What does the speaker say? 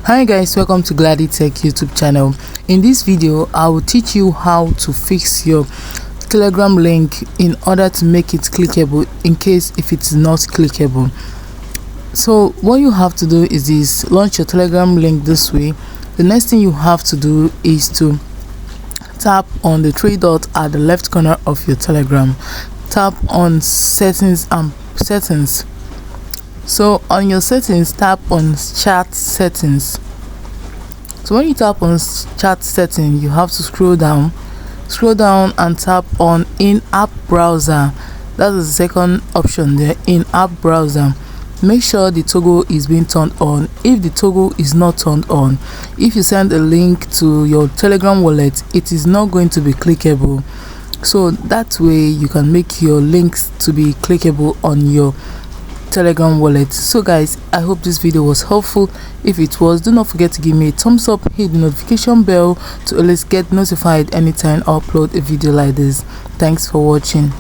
Hi guys, welcome to Glady Tech YouTube channel. In this video I will teach you how to fix your Telegram link in order to make it clickable in case if it's not clickable. So what you have to do is this: launch your Telegram link this way. The next thing you have to do is to tap on the three dots at the left corner of your Telegram. Tap on settings and settings. So on your settings, tap on chat settings. So when you tap on chat setting, you have to scroll down and tap on in-app browser. That is the second option there, in-app browser. Make sure the toggle is being turned on. If the toggle is not turned on, if you send a link to your Telegram wallet, it is not going to be clickable. So that way you can make your links to be clickable on your Telegram wallet. So guys, I hope this video was helpful. If it was, do not forget to give me a thumbs up, hit the notification bell to always get notified anytime I upload a video like this. Thanks for watching.